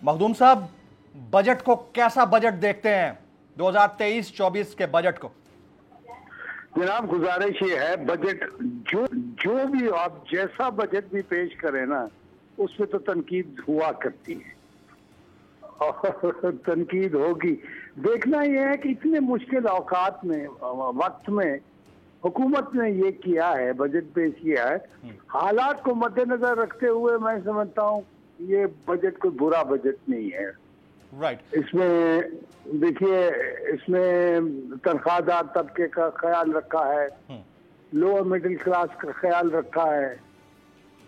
मखदूम साहब, बजट को कैसा बजट देखते हैं 2023-24 के बजट को? जनाब, गुजारिश ये है, बजट जो भी आप जैसा बजट भी पेश करें ना, उसमें तो तनकीद हुआ करती है और तनकीद होगी। देखना यह है कि इतने मुश्किल औकात में, वक्त में हुकूमत ने ये किया है, बजट पेश किया है। हालात को मद्देनजर रखते हुए मैं समझता हूँ ये बजट कोई बुरा बजट नहीं है। राइट। इसमें देखिए, इसमें तनख्वाहदार तबके का ख्याल रखा है, लोअर मिडिल क्लास का ख्याल रखा है,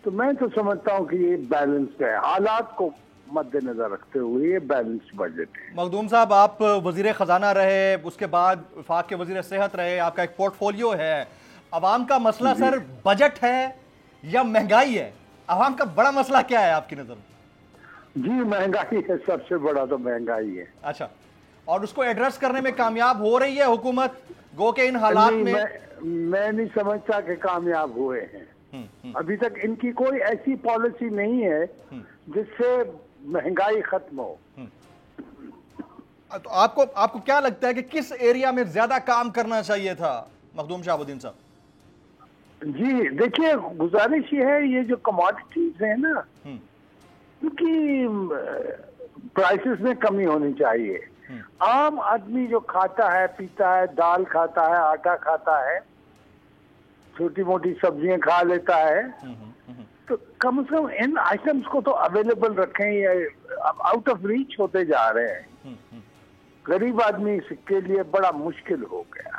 तो मैं तो समझता हूँ कि ये बैलेंस्ड है। हालात को मद्देनजर रखते हुए ये बैलेंस्ड बजट है। मखदूम साहब, आप वजीर खजाना रहे, उसके बाद वफाक के वजीर सेहत रहे, आपका एक पोर्टफोलियो है। अवाम का मसला सर बजट है या महंगाई है? अवाम का बड़ा मसला क्या है आपकी नजर में? जी, महंगाई है, सबसे बड़ा तो महंगाई है। अच्छा, और उसको एड्रेस करने में कामयाब हो रही है हुकूमत? गो के इन हालात में मैं नहीं समझता कि कामयाब हुए हैं। अभी तक इनकी कोई ऐसी पॉलिसी नहीं है जिससे महंगाई खत्म हो। तो आपको क्या लगता है कि किस एरिया में ज्यादा काम करना चाहिए था मखदूम शहाबुद्दीन साहब? जी देखिए, गुजारिश ये है, ये जो कमोडिटीज है ना, उनकी प्राइसेस में कमी होनी चाहिए। आम आदमी जो खाता है, पीता है, दाल खाता है, आटा खाता है, छोटी मोटी सब्जियां खा लेता है, तो कम से कम इन आइटम्स को तो अवेलेबल रखें। ये अब आउट ऑफ रीच होते जा रहे हैं। गरीब आदमी के लिए बड़ा मुश्किल हो गया।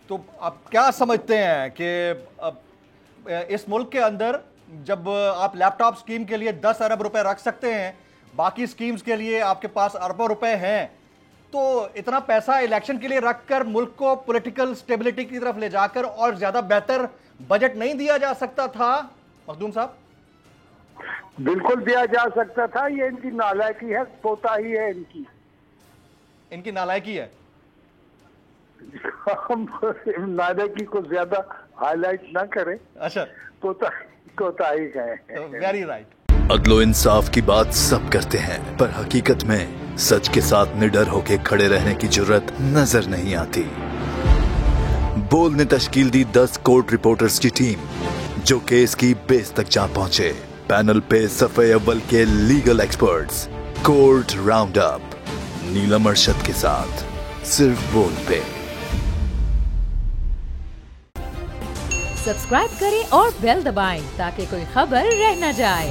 तो आप क्या समझते हैं कि इस मुल्क के अंदर जब आप लैपटॉप स्कीम के लिए 10 अरब रुपए रख सकते हैं, बाकी स्कीम्स के लिए आपके पास अरबों रुपए हैं, तो इतना पैसा इलेक्शन के लिए रखकर मुल्क को पॉलिटिकल स्टेबिलिटी की तरफ ले जाकर और ज्यादा बेहतर बजट नहीं दिया जा सकता था मखदूम साहब? बिल्कुल दिया जा सकता था। ये इनकी नालायकी है, कोताही है इनकी नालायकी है। हम नालायकी को ज्यादा हाईलाइट ना करें। अच्छा, कोताही है। Very right. अदलो इंसाफ की बात सब करते हैं, पर हकीकत में सच के साथ निडर होके खड़े रहने की जुर्रत नजर नहीं आती। बोल ने तश्कील दी 10 कोर्ट रिपोर्टर्स की टीम, जो केस की बेस तक जा पहुंचे। पैनल पे सफे अव्वल के legal experts. Court round up Neelam Arshad के साथ, सिर्फ बोल पे। सब्सक्राइब करें और बेल दबाएं ताकि कोई खबर रह न जाए।